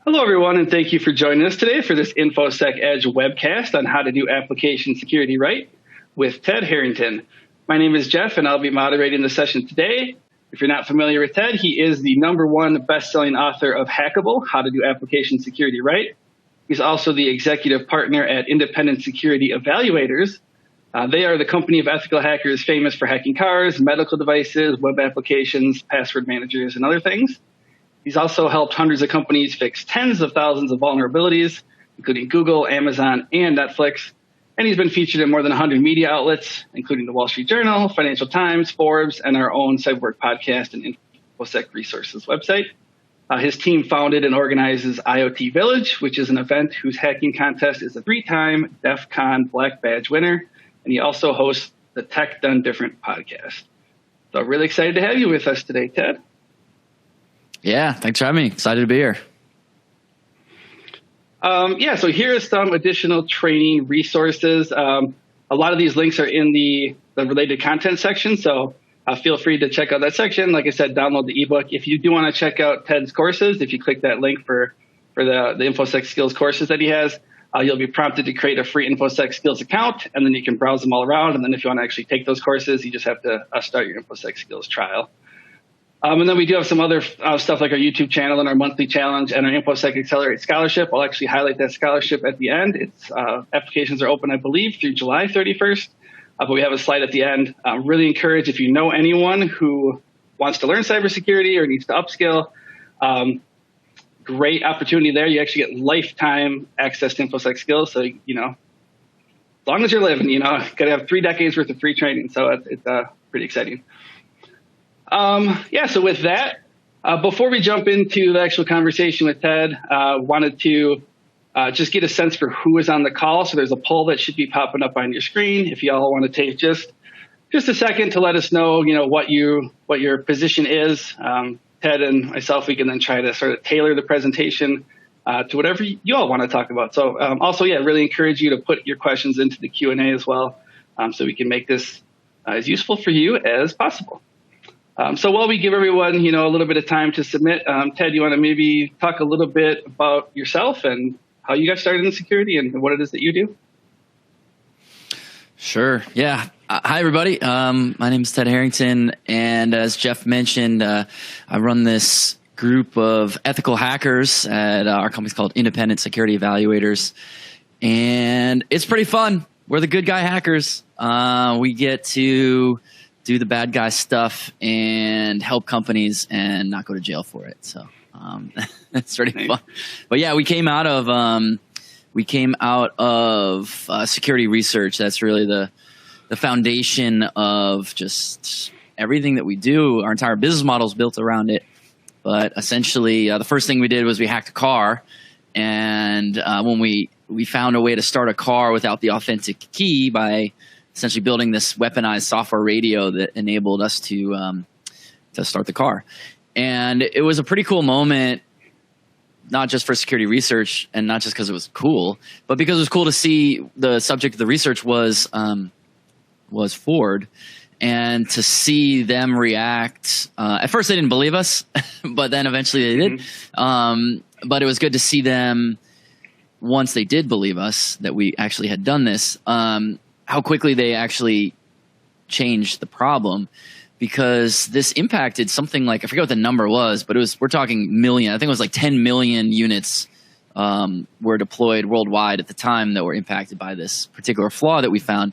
Hello, everyone, and thank you for joining us today for this Infosec Edge Webcast on how to do application security right with Ted Harrington. My name is Jeff, and I'll be moderating the session today. If you're not familiar with Ted, he is the #1 best-selling author of Hackable, How to Do Application Security Right. He's also the executive partner at Independent Security Evaluators. They are the company of ethical hackers famous for hacking cars, medical devices, web applications, password managers, and other things. He's also helped hundreds of companies fix tens of thousands of vulnerabilities, including Google, Amazon, and Netflix. And he's been featured in more than 100 media outlets, including the Wall Street Journal, Financial Times, Forbes, and our own Cyberwork podcast and Infosec Resources website. His team founded and organizes IoT Village, which is an event whose hacking contest is a 3-time DEF CON Black Badge winner. And he also hosts the Tech Done Different podcast. So I'm really excited to have you with us today, Ted. Yeah, thanks for having me. Excited to be here. So here is some additional training resources. A lot of these links are in the related content section, so feel free to check out that section. Like I said, download the ebook. If you do want to check out Ted's courses, if you click that link for the Infosec Skills courses that he has, you'll be prompted to create a free Infosec Skills account, and then you can browse them all around. And then if you want to actually take those courses, you just have to start your Infosec Skills trial. And then we do have some other stuff like our YouTube channel and our monthly challenge and our Infosec Accelerate Scholarship. I'll actually highlight that scholarship at the end. It's applications are open, I believe, through July 31st. But we have a slide at the end. Really encourage, if you know anyone who wants to learn cybersecurity or needs to upskill, great opportunity there. You actually get lifetime access to Infosec Skills. So, as long as you're living, got to have 3 decades worth of free training. So it's pretty exciting. So with that, before we jump into the actual conversation with Ted, wanted to just get a sense for who is on the call. So there's a poll that should be popping up on your screen. If you all want to take just a second to let us know, what your position is. Ted and myself, we can then try to sort of tailor the presentation to whatever you all want to talk about. So really encourage you to put your questions into the Q&A as well, so we can make this as useful for you as possible. So while we give everyone, a little bit of time to submit, Ted, you want to maybe talk a little bit about yourself and how you got started in security and what it is that you do? Sure. Yeah. Hi, everybody. My name is Ted Harrington, and as Jeff mentioned, I run this group of ethical hackers at our company's called Independent Security Evaluators, and it's pretty fun. We're the good guy hackers. We get to do the bad guy stuff and help companies and not go to jail for it. So it's pretty fun. But yeah, we came out of security research. That's really the foundation of just everything that we do. Our entire business model is built around it. But essentially, the first thing we did was we hacked a car. And when we found a way to start a car without the authentic key by essentially building this weaponized software radio that enabled us to start the car. And it was a pretty cool moment, not just for security research and not just because it was cool, but because it was cool to see the subject of the research was Ford, and to see them react. At first they didn't believe us, but then eventually they did. But it was good to see them, once they did believe us that we actually had done this, how quickly they actually changed the problem, because this impacted something like, I forget what the number was, but we're talking million. I think it was like 10 million units were deployed worldwide at the time that were impacted by this particular flaw that we found,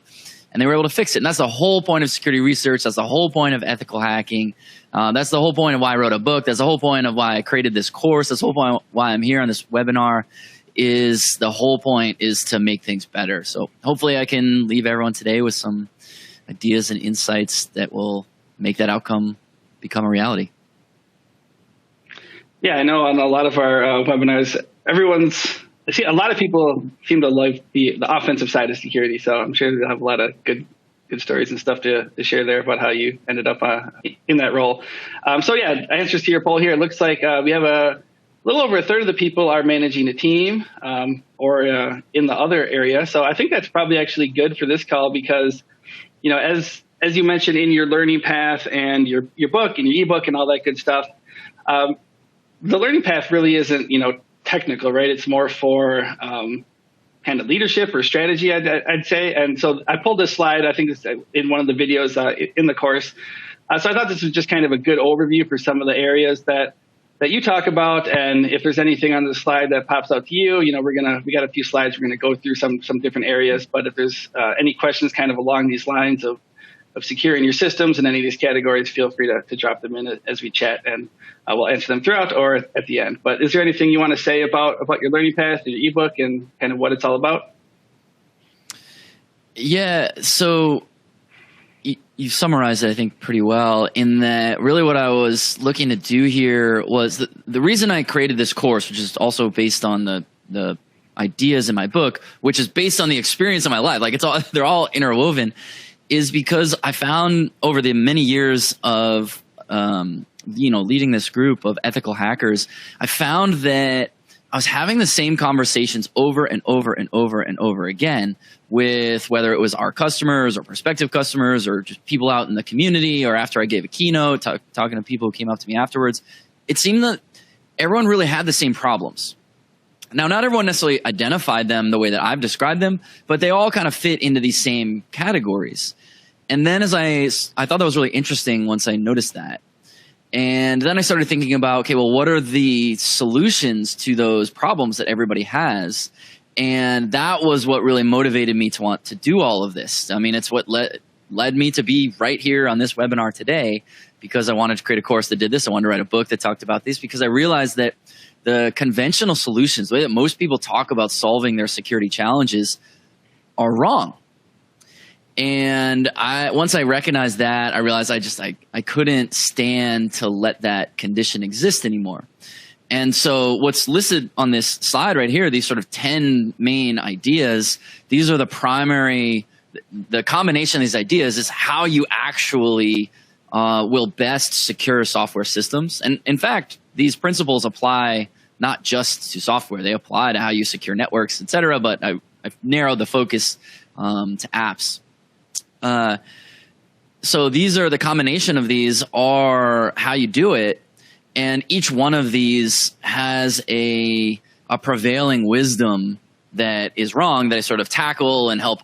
and they were able to fix it. And that's the whole point of security research. That's the whole point of ethical hacking. That's the whole point of why I wrote a book. That's the whole point of why I created this course. That's the whole point of why I'm here on this webinar. The whole point is to make things better. So hopefully I can leave everyone today with some ideas and insights that will make that outcome become a reality. Yeah, I know on a lot of our webinars, a lot of people seem to like the offensive side of security. So I'm sure they'll have a lot of good stories and stuff to share there about how you ended up in that role. Answers to your poll here. It looks like we have a little over a third of the people are managing a team or in the other area. So I think that's probably actually good for this call because, as you mentioned in your learning path and your book and your ebook and all that good stuff, the learning path really isn't, technical, right? It's more for kind of leadership or strategy, I'd say. And so I pulled this slide, I think it's in one of the videos in the course. So I thought this was just kind of a good overview for some of the areas that you talk about. And if there's anything on the slide that pops out to you, we got a few slides. We're going to go through some different areas. But if there's any questions kind of along these lines of securing your systems in any of these categories, feel free to drop them in as we chat, and we'll answer them throughout or at the end. But is there anything you want to say about your learning path, your ebook, and kind of what it's all about? Yeah, so you summarized it, I think, pretty well, in that really what I was looking to do here was the reason I created this course, which is also based on the ideas in my book, which is based on the experience of my life. Like they're all interwoven, is because I found over the many years of leading this group of ethical hackers, I found that I was having the same conversations over and over and over and over again with whether it was our customers or prospective customers or just people out in the community, or after I gave a keynote, talking to people who came up to me afterwards. It seemed that everyone really had the same problems. Now, not everyone necessarily identified them the way that I've described them, but they all kind of fit into these same categories. And then as I thought that was really interesting once I noticed that. And then I started thinking about, okay, well, what are the solutions to those problems that everybody has? And that was what really motivated me to want to do all of this. I mean, it's what led me to be right here on this webinar today, because I wanted to create a course that did this. I wanted to write a book that talked about this, because I realized that the conventional solutions, the way that most people talk about solving their security challenges, are wrong. And once I recognized that, I realized I couldn't stand to let that condition exist anymore. And so what's listed on this slide right here, these sort of 10 main ideas, these are the combination of these ideas is how you actually will best secure software systems. And in fact, these principles apply not just to software, they apply to how you secure networks, et cetera, but I've narrowed the focus to apps. So these are the combination of these are how you do it. And each one of these has a prevailing wisdom that is wrong that I sort of tackle and help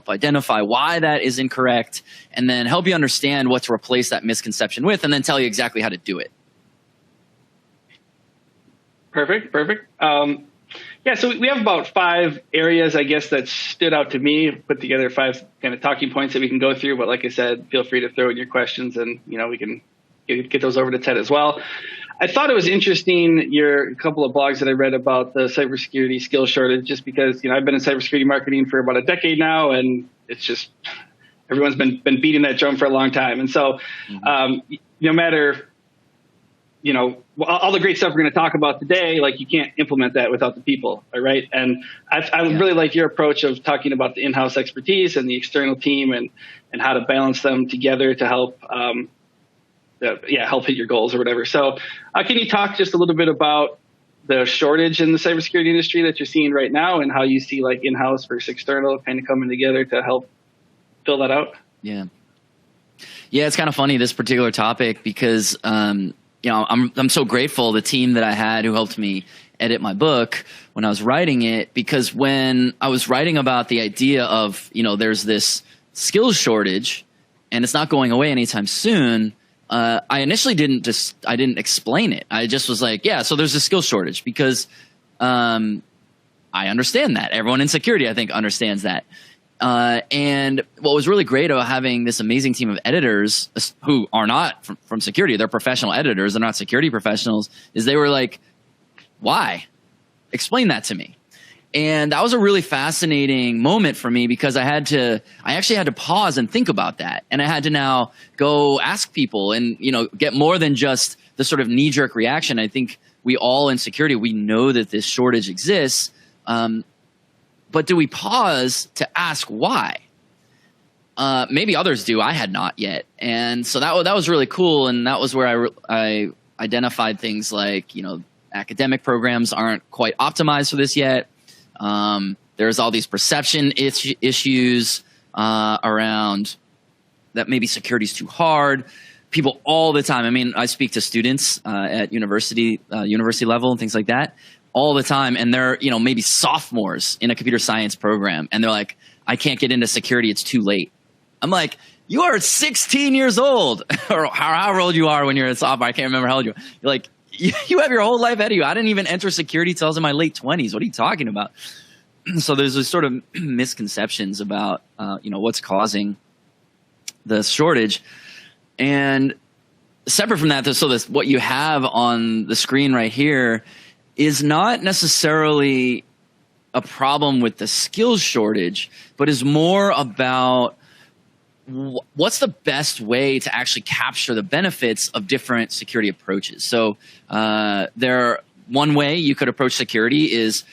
identify why that is incorrect, and then help you understand what to replace that misconception with, and then tell you exactly how to do it. Perfect. Yeah, so we have about 5 areas, I guess, that stood out to me. Put together 5 kind of talking points that we can go through. But like I said, feel free to throw in your questions, and we can get those over to Ted as well. I thought it was interesting, a couple of blogs that I read about the cybersecurity skills shortage, just because I've been in cybersecurity marketing for about a decade now, and it's just everyone's been beating that drum for a long time. And so no matter all the great stuff we're going to talk about today, like, you can't implement that without the people, right? And I really like your approach of talking about the in-house expertise and the external team and how to balance them together to help help hit your goals or whatever. So can you talk just a little bit about the shortage in the cybersecurity industry that you're seeing right now, and how you see like in-house versus external kind of coming together to help fill that out? Yeah, it's kind of funny, this particular topic, because I'm so grateful the team that I had who helped me edit my book when I was writing it, because when I was writing about the idea of, there's this skills shortage and it's not going away anytime soon, I initially didn't explain it. I just was like, so there's a skills shortage, because I understand that. Everyone in security, I think, understands that. And what was really great about having this amazing team of editors who are not from security, they're professional editors, they're not security professionals, is they were like, why? Explain that to me. And that was a really fascinating moment for me, because I actually had to pause and think about that. And I had to now go ask people and, get more than just the sort of knee-jerk reaction. I think we all in security, we know that this shortage exists. But do we pause to ask why? Maybe others do. I had not yet. And so that was really cool. And that was where I identified things like, academic programs aren't quite optimized for this yet. There's all these perception issues around that maybe security is too hard. People all the time. I mean, I speak to students at university level and things like that. all the time, and they're, maybe sophomores in a computer science program, and they're like, I can't get into security, it's too late. I'm like, you are 16 years old, or however old you are when you're a sophomore. I can't remember how old you are. You're like, you have your whole life ahead of you. I didn't even enter security till I was in my late 20s. What are you talking about? So there's this sort of misconceptions about, what's causing the shortage. And separate from that, what you have on the screen right here is not necessarily a problem with the skills shortage, but is more about what's the best way to actually capture the benefits of different security approaches. So one way you could approach security is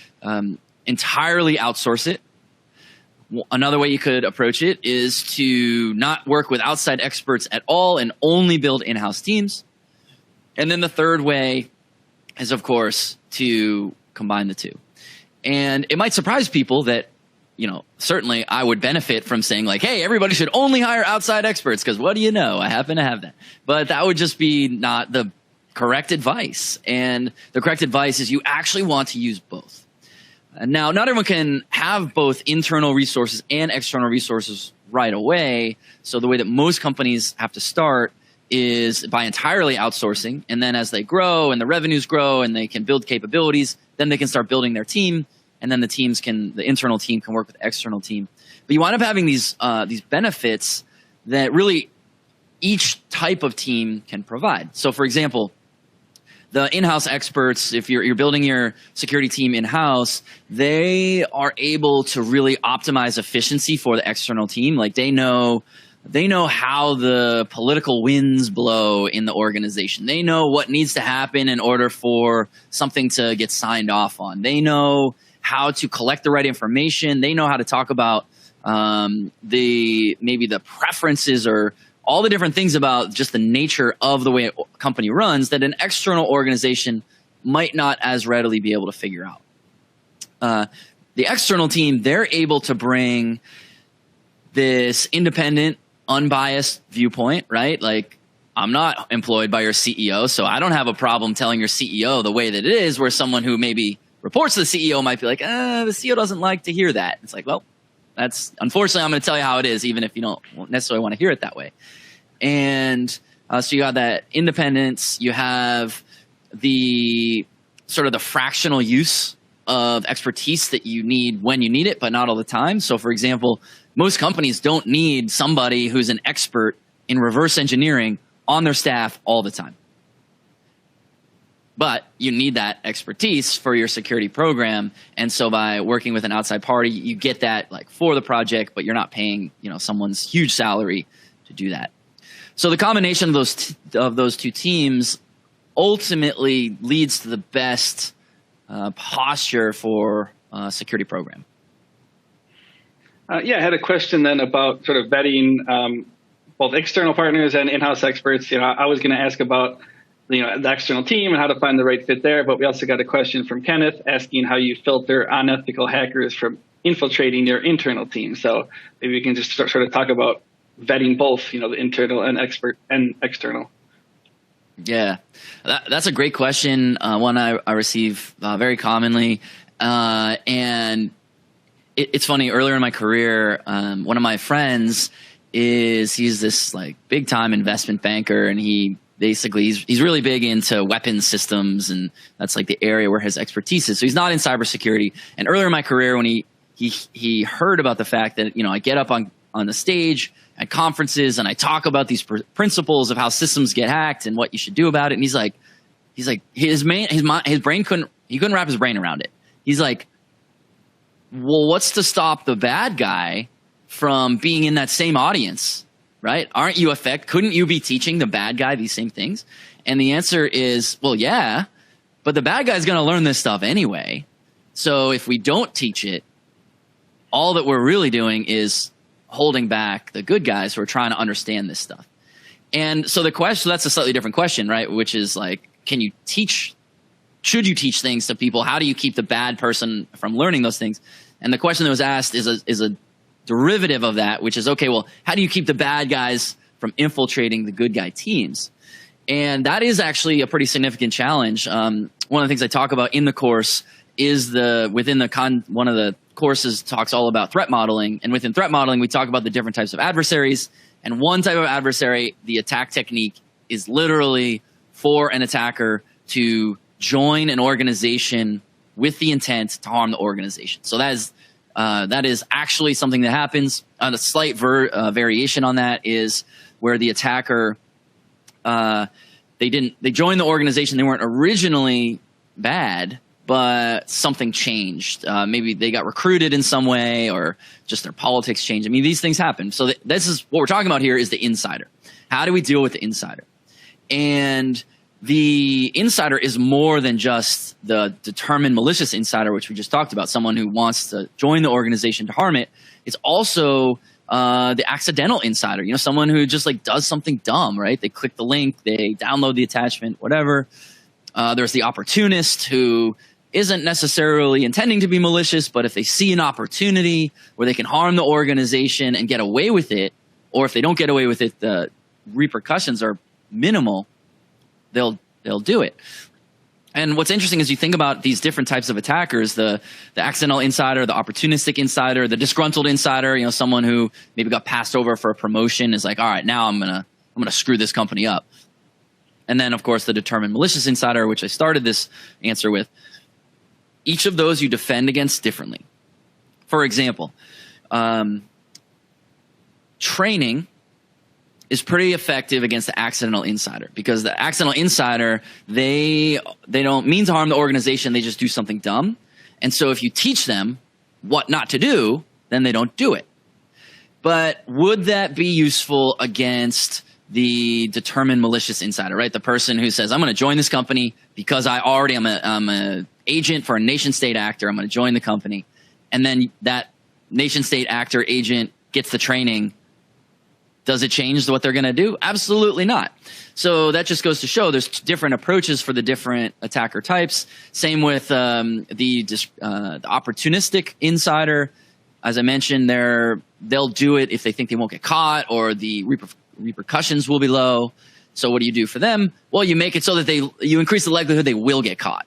entirely outsource it. Another way you could approach it is to not work with outside experts at all and only build in-house teams. And then the third way is, of course, to combine the two. And it might surprise people that, certainly I would benefit from saying like, hey, everybody should only hire outside experts because what do you know? I happen to have that. But that would just be not the correct advice. And the correct advice is you actually want to use both. Now, not everyone can have both internal resources and external resources right away. So the way that most companies have to start is by entirely outsourcing. And then as they grow and the revenues grow and they can build capabilities, then they can start building their team. And then the internal team can work with the external team. But you wind up having these benefits that really each type of team can provide. So for example, the in-house experts, if you're building your security team in-house, they are able to really optimize efficiency for the external team. Like they know how the political winds blow in the organization. They know what needs to happen in order for something to get signed off on. They know how to collect the right information. They know how to talk about maybe the preferences or all the different things about just the nature of the way a company runs that an external organization might not as readily be able to figure out. The external team, they're able to bring this independent, unbiased viewpoint, right? Like, I'm not employed by your CEO, so I don't have a problem telling your CEO the way that it is, where someone who maybe reports to the CEO might be like, the CEO doesn't like to hear that. It's like, well, unfortunately, I'm going to tell you how it is, even if you don't necessarily want to hear it that way. And so you have that independence. You have the sort of the fractional use of expertise that you need when you need it, but not all the time. So, for example, most companies don't need somebody who's an expert in reverse engineering on their staff all the time. But you need that expertise for your security program. And so by working with an outside party, you get that like for the project, but you're not paying, someone's huge salary to do that. So the combination of those two teams ultimately leads to the best posture for a security program. I had a question then about sort of vetting both external partners and in-house experts. I was going to ask about the external team and how to find the right fit there. But we also got a question from Kenneth asking how you filter unethical hackers from infiltrating your internal team. So maybe we can just sort of talk about vetting both, the internal and external. Yeah, that's a great question. One I receive very commonly. And it's funny, earlier in my career, one of my friends he's this like big time investment banker, and he's really big into weapons systems, and that's like the area where his expertise is. So he's not in cybersecurity. And earlier in my career, when he heard about the fact that, I get up on the stage at conferences and I talk about these principles of how systems get hacked and what you should do about it. And he's like his brain couldn't wrap his brain around it. He's like, well, what's to stop the bad guy from being in that same audience? Right? Aren't you couldn't you be teaching the bad guy these same things? And the answer is, well, yeah, but the bad guy's going to learn this stuff anyway. So if we don't teach it, all that we're really doing is holding back the good guys who are trying to understand this stuff. And so that's a slightly different question, right? Which is like, should you teach things to people? How do you keep the bad person from learning those things? And the question that was asked is a derivative of that, which is, okay, well, how do you keep the bad guys from infiltrating the good guy teams? And that is actually a pretty significant challenge. One of the things I talk about in the course is one of the courses talks all about threat modeling. And within threat modeling, we talk about the different types of adversaries. And one type of adversary, the attack technique, is literally for an attacker to join an organization with the intent to harm the organization. So that is actually something that happens. A slight variation on that is where the attacker they joined the organization. They weren't originally bad, but something changed. Maybe they got recruited in some way, or just their politics changed. I mean, these things happen. So this is what we're talking about here: is the insider. How do we deal with the insider? And the insider is more than just the determined malicious insider, which we just talked about, someone who wants to join the organization to harm it. It's also the accidental insider, someone who just does something dumb, right? They click the link, they download the attachment, whatever. There's the opportunist who isn't necessarily intending to be malicious, but if they see an opportunity where they can harm the organization and get away with it, or if they don't get away with it, the repercussions are minimal, they'll do it. And what's interesting is you think about these different types of attackers: the accidental insider, the opportunistic insider, the disgruntled insider. Someone who maybe got passed over for a promotion is like, all right, now I'm gonna screw this company up. And then, of course, the determined malicious insider, which I started this answer with. Each of those you defend against differently. For example, training is pretty effective against the accidental insider, because the accidental insider, they don't mean to harm the organization, they just do something dumb. And so if you teach them what not to do, then they don't do it. But would that be useful against the determined malicious insider, right? The person who says, I'm going to join this company because I'm an agent for a nation state actor, I'm going to join the company. And then that nation state actor agent gets the training. Does it change what they're going to do? Absolutely not. So that just goes to show there's different approaches for the different attacker types. Same with the opportunistic insider. As I mentioned, they'll do it if they think they won't get caught or the repercussions will be low. So what do you do for them? Well, you make it so that you increase the likelihood they will get caught.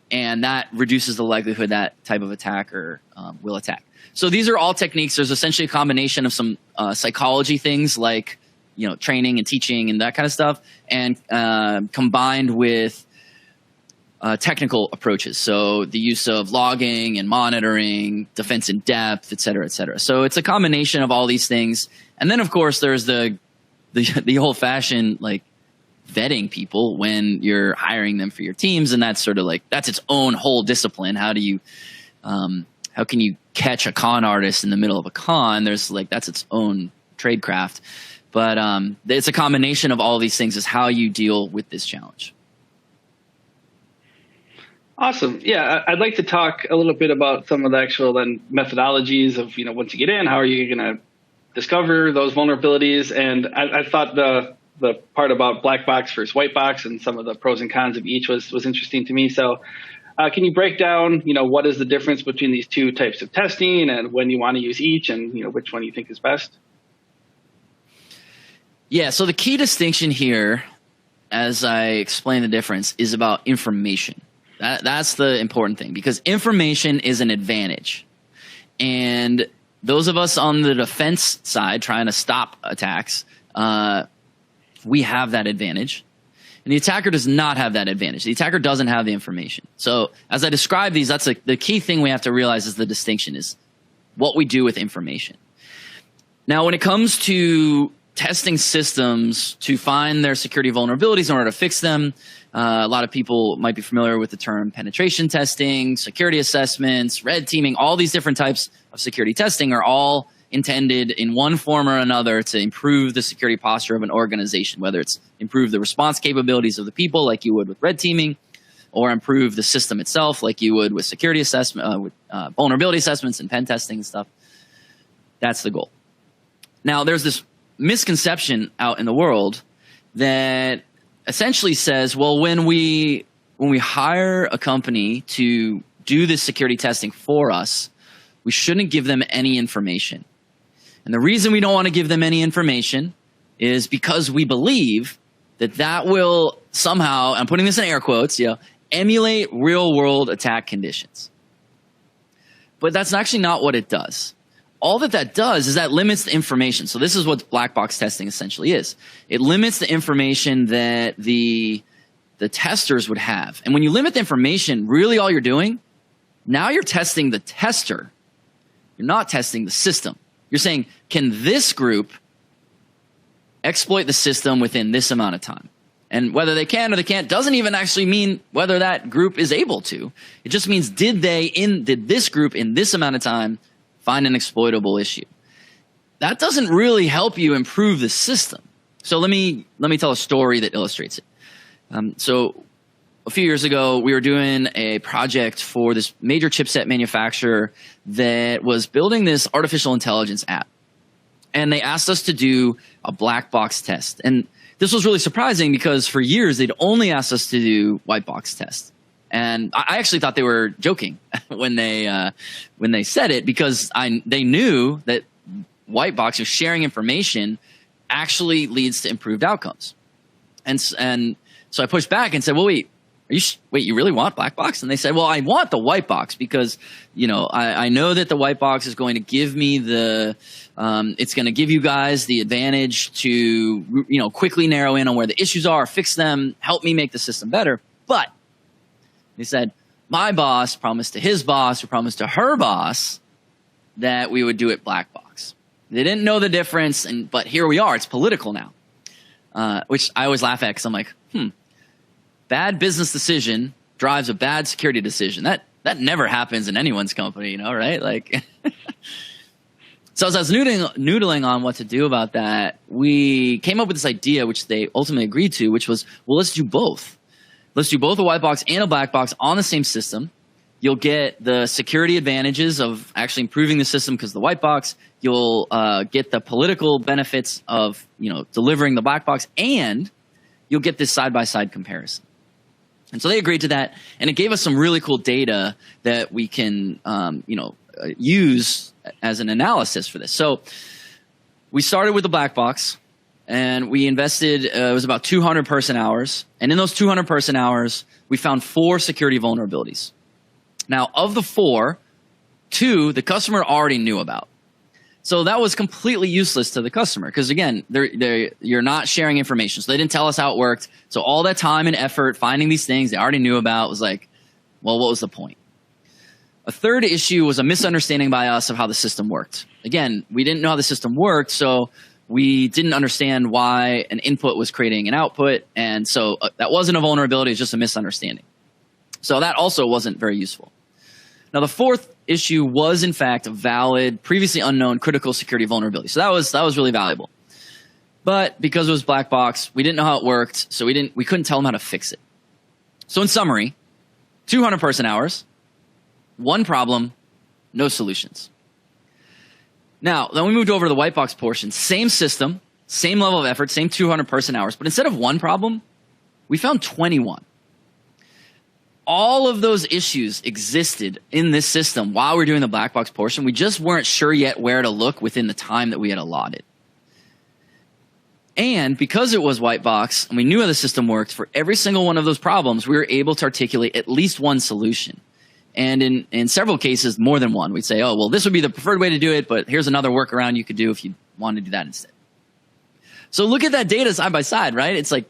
And that reduces the likelihood that type of attacker will attack. So these are all techniques. There's essentially a combination of some psychology things like training and teaching and that kind of stuff, and combined with technical approaches. So the use of logging and monitoring, defense in depth, et cetera, et cetera. So it's a combination of all these things. And then, of course, there's the old-fashioned vetting people when you're hiring them for your teams, and that's sort of that's its own whole discipline. How can you catch a con artist in the middle of a con? There's that's its own tradecraft. But it's a combination of all these things is how you deal with this challenge. Awesome. Yeah, I'd like to talk a little bit about some of the actual methodologies of, once you get in, how are you going to discover those vulnerabilities? And I thought the part about black box versus white box and some of the pros and cons of each was interesting to me. So can you break down, what is the difference between these two types of testing and when you want to use each and, which one you think is best? Yeah, so the key distinction here, as I explain the difference, is about information. That's the important thing, because information is an advantage. And those of us on the defense side trying to stop attacks, we have that advantage. And the attacker does not have that advantage. The attacker doesn't have the information. So as I describe these, that's the key thing we have to realize is the distinction is what we do with information. Now, when it comes to testing systems to find their security vulnerabilities in order to fix them, a lot of people might be familiar with the term penetration testing, security assessments, red teaming. All these different types of security testing are all intended in one form or another to improve the security posture of an organization, whether it's improve the response capabilities of the people like you would with red teaming, or improve the system itself like you would with security assessment, with vulnerability assessments and pen testing and stuff. That's the goal. Now, there's this misconception out in the world that essentially says, well, when we hire a company to do this security testing for us, we shouldn't give them any information. And the reason we don't want to give them any information is because we believe that will somehow, I'm putting this in air quotes, emulate real world attack conditions. But that's actually not what it does. All that does is that limits the information. So this is what black box testing essentially is. It limits the information that the testers would have. And when you limit the information, really all you're doing, now you're testing the tester. You're not testing the system. You're saying, can this group exploit the system within this amount of time? And whether they can or they can't doesn't even actually mean whether that group is able to. It just means did this group in this amount of time find an exploitable issue? That doesn't really help you improve the system. So let me tell a story that illustrates it. So a few years ago, we were doing a project for this major chipset manufacturer that was building this artificial intelligence app. And they asked us to do a black box test. And this was really surprising because for years, they'd only asked us to do white box tests. And I actually thought they were joking when they said it, because they knew that white box, or sharing information, actually leads to improved outcomes. And so I pushed back and said, well, wait, you really want black box? And they said, well, I want the white box because, I know that the white box is going to give me it's going to give you guys the advantage to, quickly narrow in on where the issues are, fix them, help me make the system better. But they said, my boss promised to his boss, who promised to her boss, that we would do it black box. They didn't know the difference, but here we are. It's political now, which I always laugh at because I'm like, bad business decision drives a bad security decision. That never happens in anyone's company, right? Like, so as I was noodling on what to do about that, we came up with this idea, which they ultimately agreed to, which was, well, let's do both. Let's do both a white box and a black box on the same system. You'll get the security advantages of actually improving the system because the white box. You'll get the political benefits of delivering the black box, and you'll get this side-by-side comparison. And so they agreed to that, and it gave us some really cool data that we can use as an analysis for this. So we started with the black box. And we invested, it was about 200 person hours. And in those 200 person hours, we found 4 security vulnerabilities. Now, of the 4, 2 the customer already knew about. So that was completely useless to the customer because, again, you're not sharing information. So they didn't tell us how it worked. So all that time and effort finding these things they already knew about was like, well, what was the point? A third issue was a misunderstanding by us of how the system worked. Again, we didn't know how the system worked, so we didn't understand why an input was creating an output, and so that wasn't a vulnerability, it was just a misunderstanding. So that also wasn't very useful. Now, the fourth issue was, in fact, a valid, previously unknown critical security vulnerability. So that was really valuable. But because it was black box, we didn't know how it worked, so we couldn't tell them how to fix it. So in summary, 200 person hours, 1 problem, no solutions. Now, then we moved over to the white box portion. Same system, same level of effort, same 200 person hours. But instead of 1 problem, we found 21. All of those issues existed in this system while we were doing the black box portion. We just weren't sure yet where to look within the time that we had allotted. And because it was white box and we knew how the system worked, for every single one of those problems, we were able to articulate at least 1 solution. And in several cases, more than one. We'd say, oh, well, this would be the preferred way to do it, but here's another workaround you could do if you want to do that instead. So look at that data side by side, right? It's like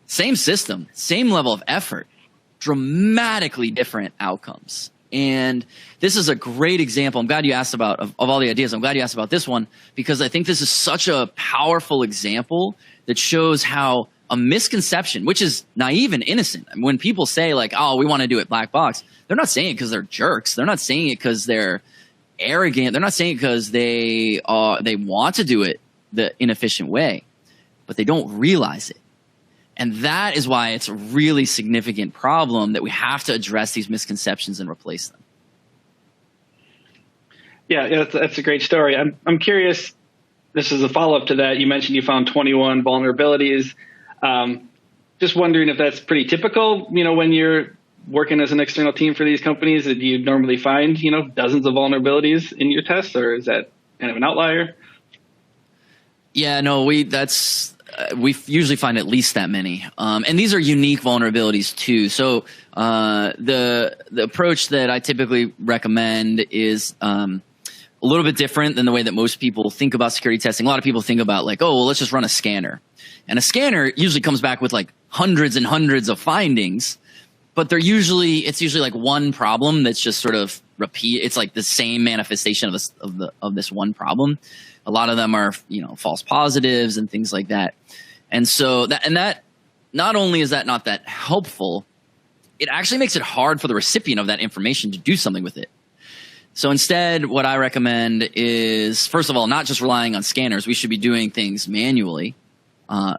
same system, same level of effort, dramatically different outcomes. And this is a great example. I'm glad you asked about, of all the ideas, I'm glad you asked about this one, because I think this is such a powerful example that shows how a misconception, which is naive and innocent. I mean, when people say like, oh, we want to do it black box, they're not saying it because they're jerks. They're not saying it because they're arrogant. They're not saying it because they want to do it the inefficient way, but they don't realize it. And that is why it's a really significant problem that we have to address these misconceptions and replace them. Yeah, that's a great story. I'm curious, this is a follow-up to that. You mentioned you found 21 vulnerabilities. Just wondering if that's pretty typical, when you're working as an external team for these companies, that you normally find, dozens of vulnerabilities in your tests, or is that kind of an outlier? Yeah, no, we usually find at least that many, and these are unique vulnerabilities too. So the approach that I typically recommend is a little bit different than the way that most people think about security testing. A lot of people think about like, oh, well, let's just run a scanner, and a scanner usually comes back with like hundreds and hundreds of findings, but it's usually like one problem that's just sort of repeat. It's like the same manifestation of this one problem. A lot of them are, false positives and things like that. And so that not only is that not that helpful, it actually makes it hard for the recipient of that information to do something with it. So instead, what I recommend is, first of all, not just relying on scanners. We should be doing things manually. I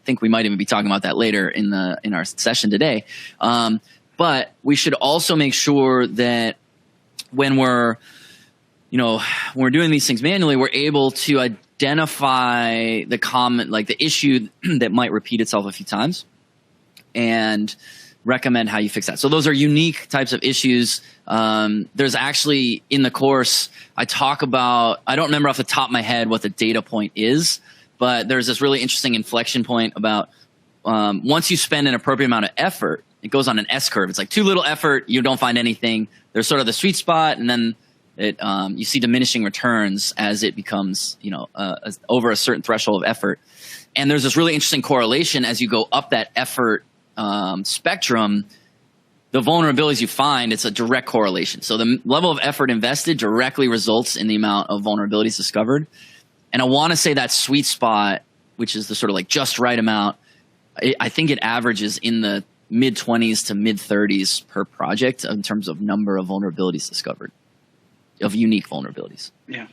think we might even be talking about that later in our session today. But we should also make sure that when we're doing these things manually, we're able to identify the issue that might repeat itself a few times and recommend how you fix that. So those are unique types of issues. There's actually in the course, I talk about, I don't remember off the top of my head what the data point is, but there's this really interesting inflection point about once you spend an appropriate amount of effort, it goes on an S curve. It's like too little effort, you don't find anything. There's sort of the sweet spot, and then you see diminishing returns as it becomes, over a certain threshold of effort. And there's this really interesting correlation as you go up that effort spectrum. The vulnerabilities you find, it's a direct correlation. So the level of effort invested directly results in the amount of vulnerabilities discovered. And I want to say that sweet spot, which is the sort of like just right amount, I think it averages in the mid 20s to mid 30s per project in terms of number of vulnerabilities discovered, of unique vulnerabilities. Yeah.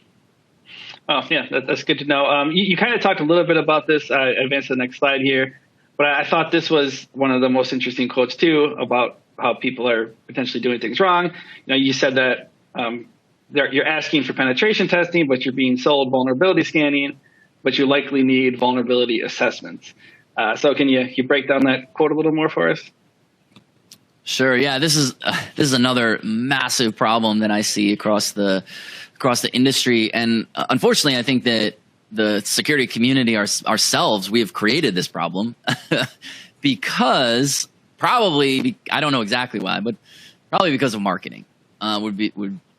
Oh, yeah, that's good to know. You kind of talked a little bit about this. I advanced to the next slide here, but I thought this was one of the most interesting quotes too about how people are potentially doing things wrong. You said that you're asking for penetration testing, but you're being sold vulnerability scanning, but you likely need vulnerability assessments. So can you break down that quote a little more for us? Sure. Yeah, this is another massive problem that I see across the industry, and unfortunately, I think that the security community ourselves, we have created this problem because probably, I don't know exactly why, but probably because of marketing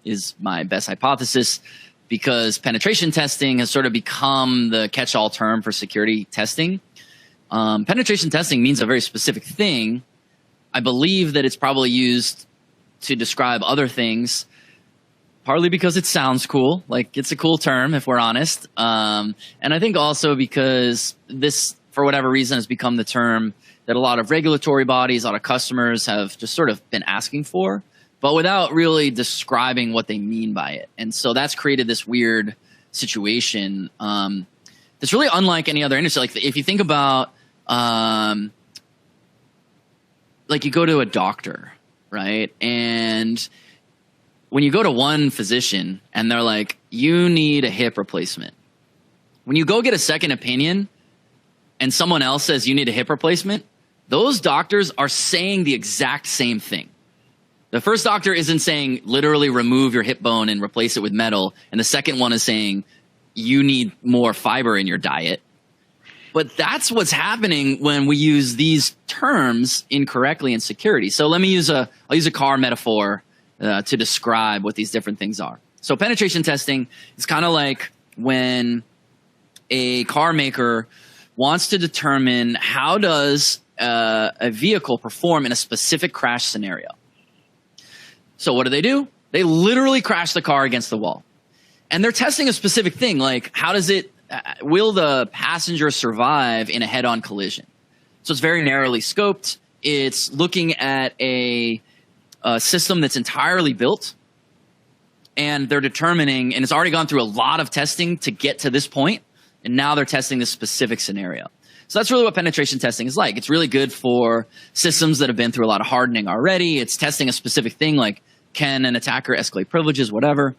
is my best hypothesis. Because penetration testing has sort of become the catch-all term for security testing. Penetration testing means a very specific thing. I believe that it's probably used to describe other things, partly because it sounds cool, like it's a cool term if we're honest. And I think also because this, for whatever reason, has become the term that a lot of regulatory bodies, a lot of customers have just sort of been asking for, but without really describing what they mean by it. And so that's created this weird situation that's really unlike any other industry. Like if you think about like you go to a doctor, right? And when you go to one physician and they're like, you need a hip replacement. When you go get a second opinion and someone else says you need a hip replacement, those doctors are saying the exact same thing. The first doctor isn't saying literally remove your hip bone and replace it with metal. And the second one is saying you need more fiber in your diet. But that's what's happening when we use these terms incorrectly in security. So I'll use a car metaphor to describe what these different things are. So penetration testing is kind of like when a car maker wants to determine how does a vehicle perform in a specific crash scenario. So what do? They literally crash the car against the wall. And they're testing a specific thing, like will the passenger survive in a head-on collision? So it's very narrowly scoped. It's looking at a system that's entirely built, and they're determining, and it's already gone through a lot of testing to get to this point, and now they're testing this specific scenario. So that's really what penetration testing is like. It's really good for systems that have been through a lot of hardening already. It's testing a specific thing like, can an attacker escalate privileges, whatever.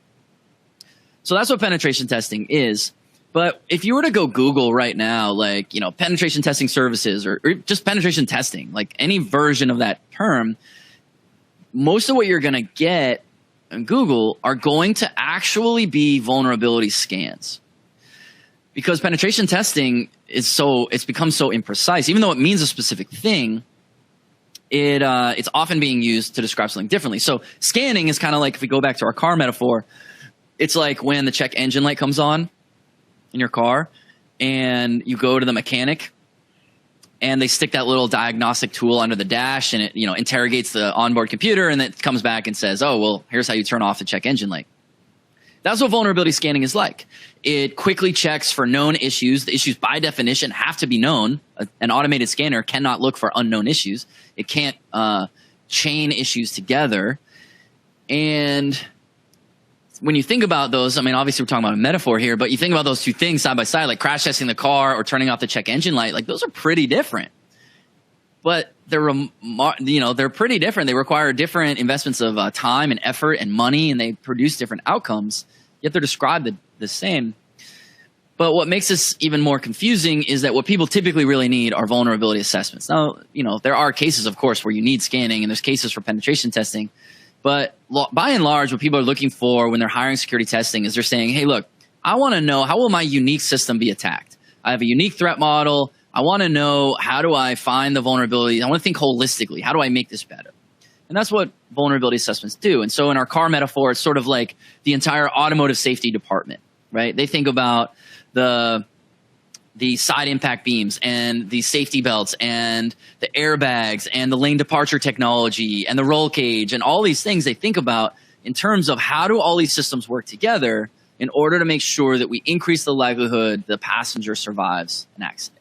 So that's what penetration testing is. But if you were to go Google right now, like, penetration testing services or just penetration testing, like any version of that term, most of what you're going to get in Google are going to actually be vulnerability scans. because penetration testing it's become so imprecise. Even though it means a specific thing, it's often being used to describe something differently. So scanning is kind of like, if we go back to our car metaphor, it's like when the check engine light comes on in your car and you go to the mechanic and they stick that little diagnostic tool under the dash and it, interrogates the onboard computer, and it comes back and says, oh, well, here's how you turn off the check engine light. That's what vulnerability scanning is like. It quickly checks for known issues. The issues by definition have to be known. An automated scanner cannot look for unknown issues. It can't chain issues together. And when you think about those, I mean, obviously we're talking about a metaphor here, but you think about those two things side by side, like crash testing the car or turning off the check engine light, like those are pretty different. But they're pretty different. They require different investments of time and effort and money, and they produce different outcomes, yet they're described the same. But what makes this even more confusing is that what people typically really need are vulnerability assessments. Now, there are cases, of course, where you need scanning, and there's cases for penetration testing. But by and large, what people are looking for when they're hiring security testing is they're saying, hey, look, I want to know, how will my unique system be attacked? I have a unique threat model. I want to know, how do I find the vulnerability? I want to think holistically. How do I make this better? And that's what vulnerability assessments do. And so in our car metaphor, it's sort of like the entire automotive safety department, right? They think about the side impact beams and the safety belts and the airbags and the lane departure technology and the roll cage and all these things they think about in terms of how do all these systems work together in order to make sure that we increase the likelihood the passenger survives an accident.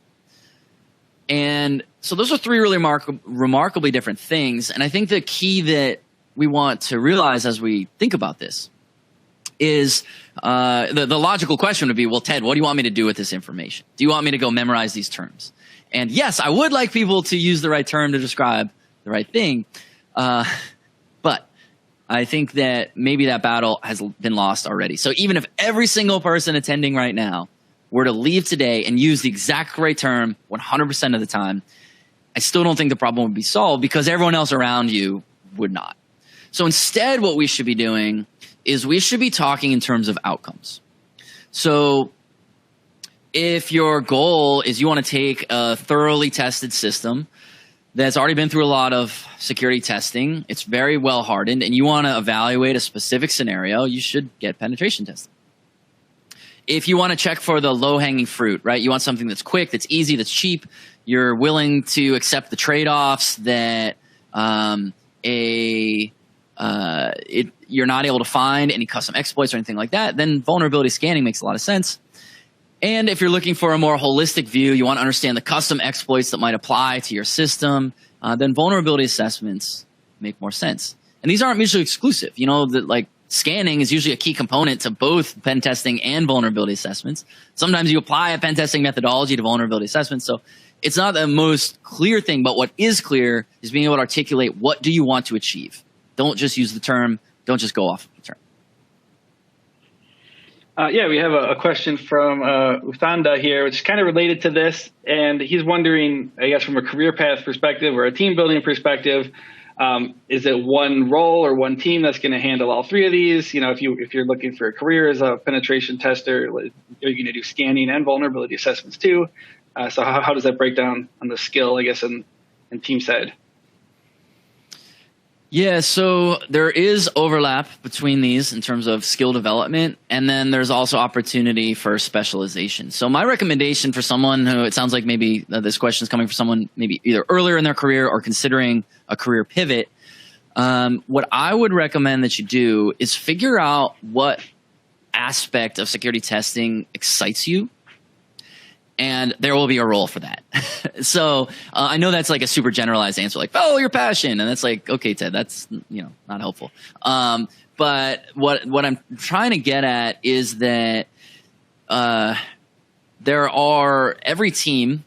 And so those are three really remarkably different things. And I think the key that we want to realize as we think about this is the logical question would be, well, Ted, what do you want me to do with this information? Do you want me to go memorize these terms? And yes, I would like people to use the right term to describe the right thing. But I think that maybe that battle has been lost already. So even if every single person attending right now were to leave today and use the exact right term 100% of the time, I still don't think the problem would be solved because everyone else around you would not. So instead, what we should be doing is we should be talking in terms of outcomes. So if your goal is you want to take a thoroughly tested system that's already been through a lot of security testing, it's very well hardened, and you want to evaluate a specific scenario, you should get penetration testing. If you want to check for the low-hanging fruit, right? You want something that's quick, that's easy, that's cheap. You're willing to accept the trade-offs that you're not able to find any custom exploits or anything like that, then vulnerability scanning makes a lot of sense. And if you're looking for a more holistic view, you want to understand the custom exploits that might apply to your system, then vulnerability assessments make more sense. And these aren't mutually exclusive. Scanning is usually a key component to both pen testing and vulnerability assessments. Sometimes you apply a pen testing methodology to vulnerability assessments. So it's not the most clear thing, but what is clear is being able to articulate what do you want to achieve. Don't just use the term. Don't just go off of the term. We have a question from Uthanda here, which is kind of related to this. And he's wondering, I guess, from a career path perspective or a team building perspective, is it one role or one team that's going to handle all three of these? If you're looking for a career as a penetration tester, are you going to do scanning and vulnerability assessments too? So how does that break down on the skill, I guess, and team side? Yeah, so there is overlap between these in terms of skill development, and then there's also opportunity for specialization. So my recommendation for someone who, it sounds like maybe this question is coming from someone maybe either earlier in their career or considering a career pivot, what I would recommend that you do is figure out what aspect of security testing excites you. And there will be a role for that. So I know that's like a super generalized answer, like follow your passion, and that's like, okay, Ted, that's not helpful. But what I'm trying to get at is that every team,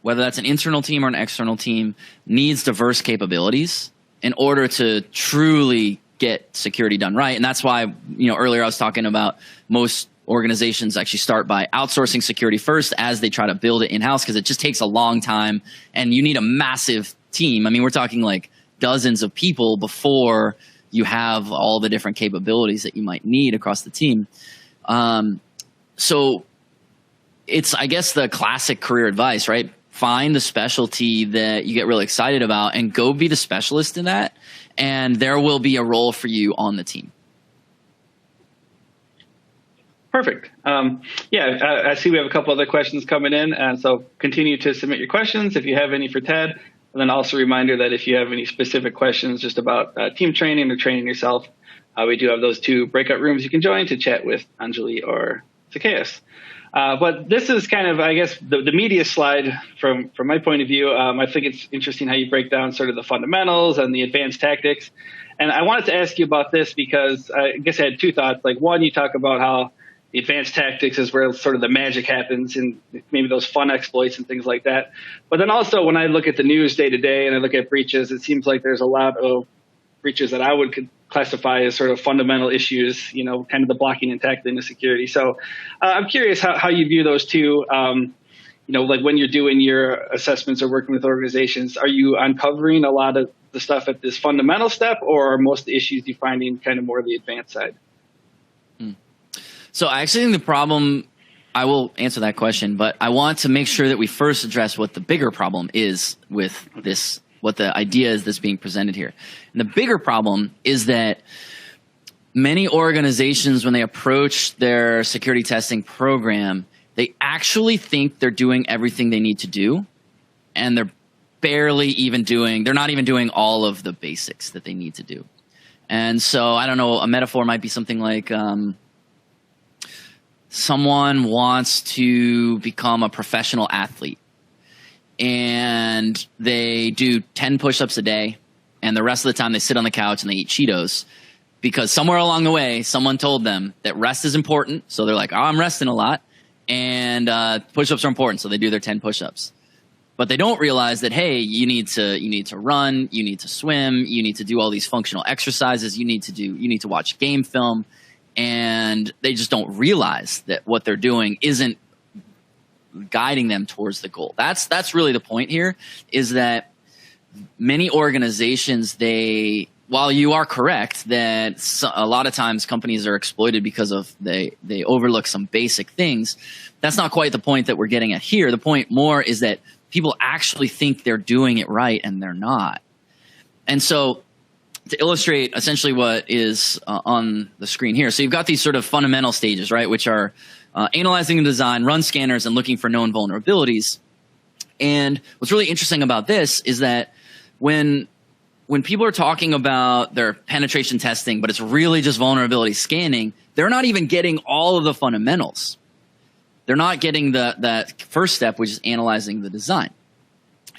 whether that's an internal team or an external team, needs diverse capabilities in order to truly get security done right. And that's why earlier I was talking about most organizations actually start by outsourcing security first as they try to build it in-house, because it just takes a long time and you need a massive team. I mean, we're talking like dozens of people before you have all the different capabilities that you might need across the team. So it's, I guess, the classic career advice, right? Find the specialty that you get really excited about and go be the specialist in that. And there will be a role for you on the team. Perfect. I see we have a couple other questions coming in. So continue to submit your questions if you have any for Ted. And then also a reminder that if you have any specific questions just about team training or training yourself, we do have those 2 breakout rooms you can join to chat with Anjali or Zacchaeus. But this is kind of, I guess, the media slide from my point of view. I think it's interesting how you break down sort of the fundamentals and the advanced tactics. And I wanted to ask you about this because I guess I had 2 thoughts. Like, one, you talk about how the advanced tactics is where sort of the magic happens and maybe those fun exploits and things like that. But then also when I look at the news day to day and I look at breaches, it seems like there's a lot of breaches that I would classify as sort of fundamental issues, kind of the blocking and tackling of security. So I'm curious how you view those 2, like when you're doing your assessments or working with organizations, are you uncovering a lot of the stuff at this fundamental step, or are most of the issues you finding kind of more the advanced side? So I actually think the problem, I will answer that question, but I want to make sure that we first address what the bigger problem is with this, what the idea is that's being presented here. And the bigger problem is that many organizations, when they approach their security testing program, they actually think they're doing everything they need to do, and they're they're not even doing all of the basics that they need to do. And so, I don't know, a metaphor might be something like someone wants to become a professional athlete, and they do 10 push-ups a day, and the rest of the time they sit on the couch and they eat Cheetos because somewhere along the way someone told them that rest is important. So they're like, oh, I'm resting a lot, and push-ups are important, so they do their 10 push-ups. But they don't realize that, hey, you need to run, you need to swim, you need to do all these functional exercises, you need to watch game film, and they just don't realize that what they're doing isn't guiding them towards the goal. That's really the point here, is that many organizations, while you are correct that a lot of times companies are exploited because of they overlook some basic things, that's not quite the point that we're getting at here. The point more is that people actually think they're doing it right and they're not. And so to illustrate essentially what is on the screen here. So you've got these sort of fundamental stages, right, which are analyzing the design, run scanners, and looking for known vulnerabilities. And what's really interesting about this is that when people are talking about their penetration testing, but it's really just vulnerability scanning, they're not even getting all of the fundamentals. They're not getting that first step, which is analyzing the design.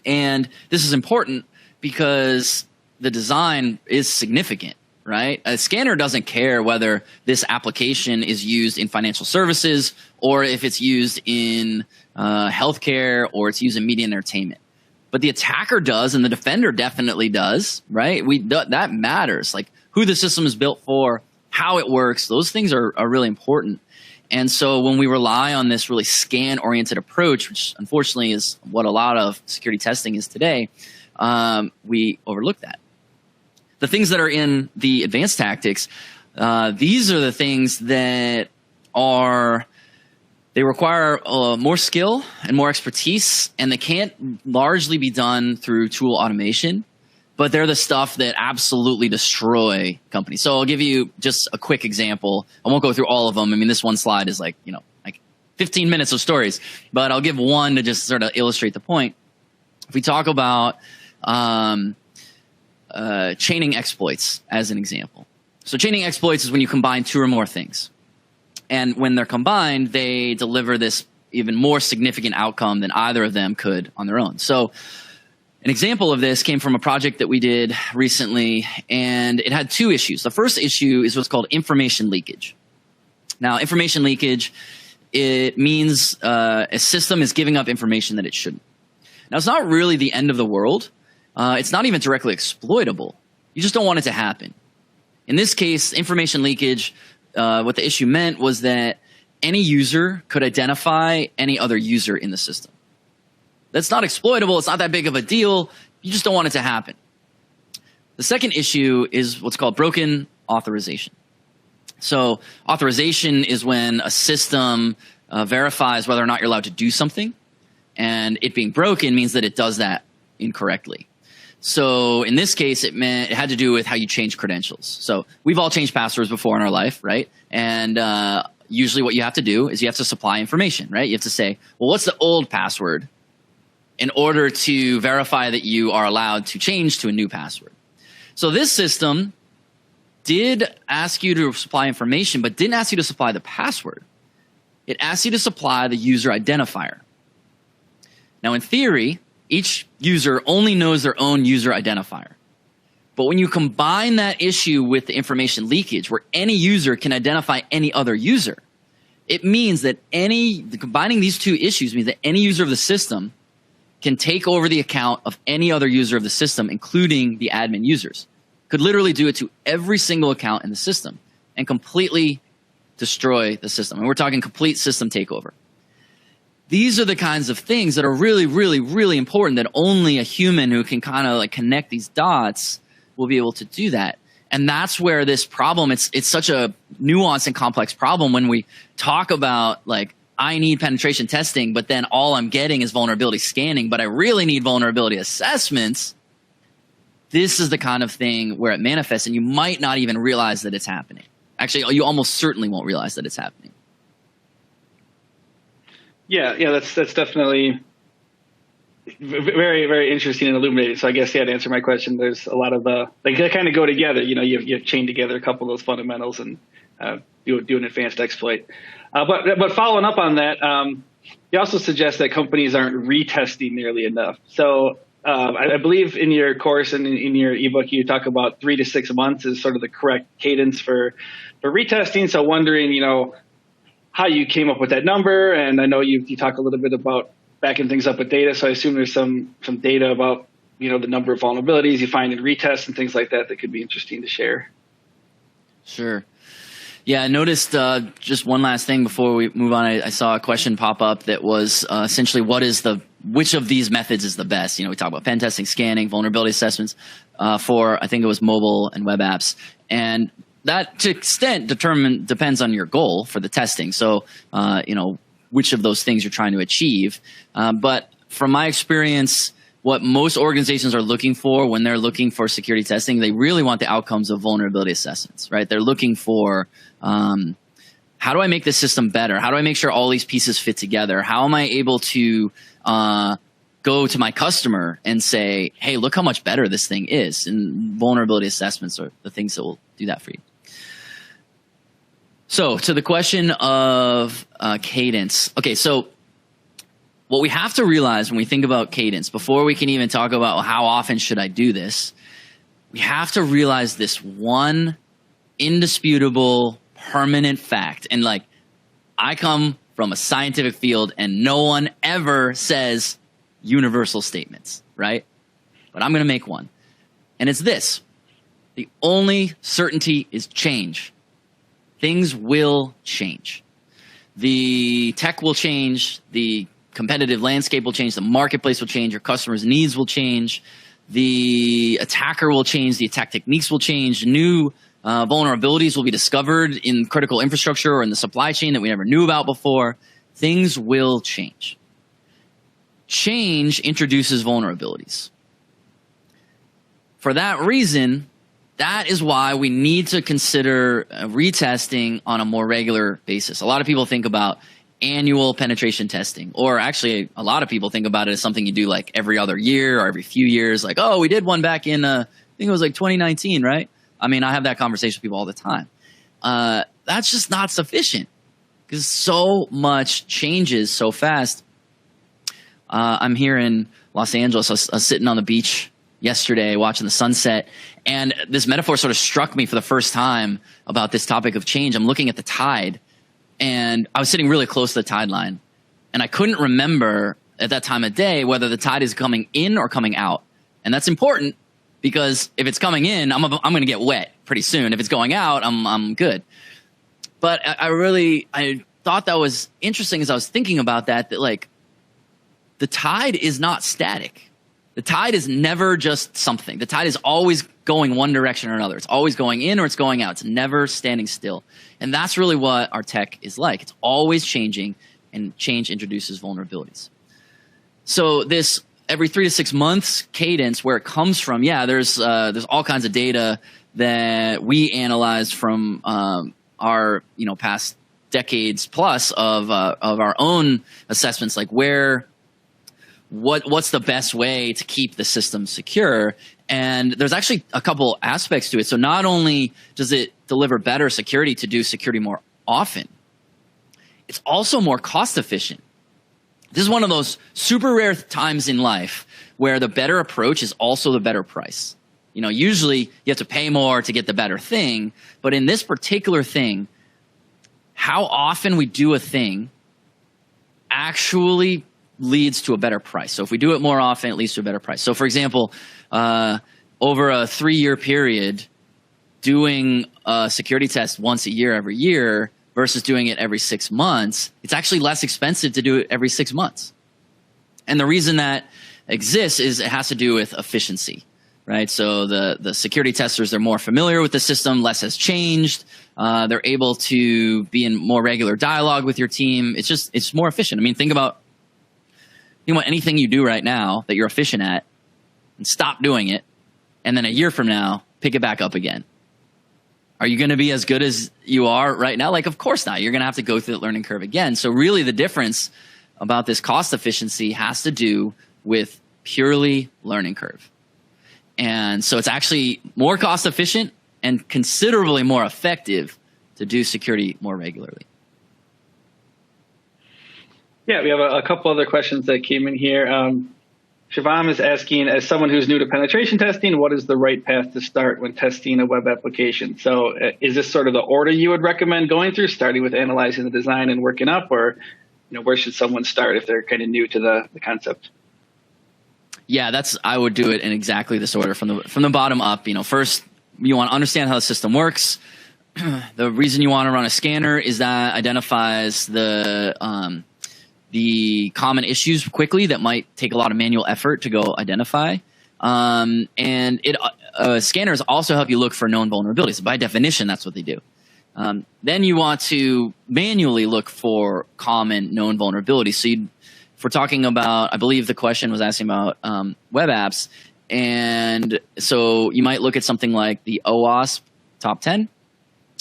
And this is important because the design is significant, right? A scanner doesn't care whether this application is used in financial services or if it's used in healthcare or it's used in media and entertainment. But the attacker does, and the defender definitely does, right? That matters. Like who the system is built for, how it works, those things are really important. And so when we rely on this really scan-oriented approach, which unfortunately is what a lot of security testing is today, we overlook that. The things that are in the advanced tactics, these are the things that they require more skill and more expertise, and they can't largely be done through tool automation, but they're the stuff that absolutely destroy companies. So I'll give you just a quick example. I won't go through all of them. I mean, this one slide is like 15 minutes of stories, but I'll give one to just sort of illustrate the point. If we talk about chaining exploits as an example. So chaining exploits is when you combine 2 or more things. And when they're combined, they deliver this even more significant outcome than either of them could on their own. So an example of this came from a project that we did recently, and it had 2 issues. The first issue is what's called information leakage. Now, information leakage, it means a system is giving up information that it shouldn't. Now, it's not really the end of the world. It's not even directly exploitable. You just don't want it to happen. In this case, information leakage, what the issue meant was that any user could identify any other user in the system. That's not exploitable. It's not that big of a deal. You just don't want it to happen. The second issue is what's called broken authorization. So authorization is when a system verifies whether or not you're allowed to do something, and it being broken means that it does that incorrectly. So in this case, it had to do with how you change credentials. So we've all changed passwords before in our life, right? And usually what you have to do is you have to supply information, right? You have to say, well, what's the old password in order to verify that you are allowed to change to a new password. So this system did ask you to supply information, but didn't ask you to supply the password. It asked you to supply the user identifier. Now, in theory, each user only knows their own user identifier. But when you combine that issue with the information leakage, where any user can identify any other user, it means that combining these two issues means that any user of the system can take over the account of any other user of the system, including the admin users. Could literally do it to every single account in the system and completely destroy the system. And we're talking complete system takeover. These are the kinds of things that are really, really, really important that only a human who can kind of like connect these dots will be able to do that. And that's where this problem, it's such a nuanced and complex problem when we talk about like, I need penetration testing, but then all I'm getting is vulnerability scanning, but I really need vulnerability assessments. This is the kind of thing where it manifests and you might not even realize that it's happening. Actually, you almost certainly won't realize that it's happening. Yeah, that's definitely very, very interesting and illuminating. So I guess, to answer my question, there's a lot of, they kind of go together. You've chained together a couple of those fundamentals and do an advanced exploit. But following up on that, you also suggest that companies aren't retesting nearly enough. So I believe in your course and in your ebook, you talk about 3 to 6 months is sort of the correct cadence for retesting. So wondering, how you came up with that number. And I know you talk a little bit about backing things up with data. So I assume there's some data about, the number of vulnerabilities you find in retests and things like that could be interesting to share. Sure. Yeah, I noticed just one last thing before we move on. I saw a question pop up that was essentially which of these methods is the best? We talk about pen testing, scanning, vulnerability assessments for, I think it was mobile and web apps. And that to extent depends on your goal for the testing. So, which of those things you're trying to achieve. But from my experience, what most organizations are looking for when they're looking for security testing, they really want the outcomes of vulnerability assessments, right? They're looking for how do I make this system better? How do I make sure all these pieces fit together? How am I able to go to my customer and say, hey, look how much better this thing is? And vulnerability assessments are the things that will do that for you. So to the question of cadence. Okay, so what we have to realize when we think about cadence, before we can even talk about how often should I do this, we have to realize this one indisputable, permanent fact. And I come from a scientific field and no one ever says universal statements, right? But I'm going to make one. And it's this. The only certainty is change. Things will change. The tech will change. The competitive landscape will change. The marketplace will change. Your customers' needs will change. The attacker will change. The attack techniques will change. New vulnerabilities will be discovered in critical infrastructure or in the supply chain that we never knew about before. Things will change. Change introduces vulnerabilities. For that reason, that is why we need to consider retesting on a more regular basis. A lot of people think about annual penetration testing, or actually a lot of people think about it as something you do like every other year or every few years. Like, oh, we did one back in, I think it was like 2019, right? I mean, I have that conversation with people all the time. That's just not sufficient because so much changes so fast. I'm here in Los Angeles. I was sitting on the beach yesterday watching the sunset, and this metaphor sort of struck me for the first time about this topic of change. I'm looking at the tide, and I was sitting really close to the tide line, and I couldn't remember at that time of day whether the tide is coming in or coming out. And that's important because if it's coming in, I'm going to get wet pretty soon. If it's going out, I'm good. But I thought that was interesting as I was thinking about that the tide is not static. The tide is never just something. The tide is always going one direction or another. It's always going in or it's going out. It's never standing still. And that's really what our tech is like. It's always changing. and change introduces vulnerabilities. So this every 3 to 6 months cadence, where it comes from, there's all kinds of data that we analyzed from our past decades plus of our own assessments, like what's the best way to keep the system secure. And there's actually a couple aspects to it. So not only does it deliver better security to do security more often, it's also more cost efficient. This is one of those super rare times in life where the better approach is also the better price. Usually you have to pay more to get the better thing, but in this particular thing, how often we do a thing actually leads to a better price. So if we do it more often, it leads to a better price. So for example, over a 3-year period, doing a security test once a year every year versus doing it every 6 months, it's actually less expensive to do it every 6 months. And the reason that exists is it has to do with efficiency, right? So the security testers, they're more familiar with the system, less has changed. They're able to be in more regular dialogue with your team. It's more efficient. I mean, think about anything you do right now that you're efficient at, and stop doing it, and then a year from now, pick it back up again. Are you going to be as good as you are right now? Of course not. You're going to have to go through the learning curve again. So really the difference about this cost efficiency has to do with purely learning curve. And so it's actually more cost efficient and considerably more effective to do security more regularly. Yeah, we have a couple other questions that came in here. Shivam is asking, as someone who's new to penetration testing, what is the right path to start when testing a web application? So is this sort of the order you would recommend going through, starting with analyzing the design and working up, or where should someone start if they're kind of new to the concept? Yeah, I would do it in exactly this order, from the bottom up. First you want to understand how the system works. The reason you want to run a scanner is that identifies the common issues quickly that might take a lot of manual effort to go identify. And scanners also help you look for known vulnerabilities. By definition, that's what they do. Then you want to manually look for common known vulnerabilities. So if we're talking about, I believe the question was asking about web apps. And so you might look at something like the OWASP Top 10,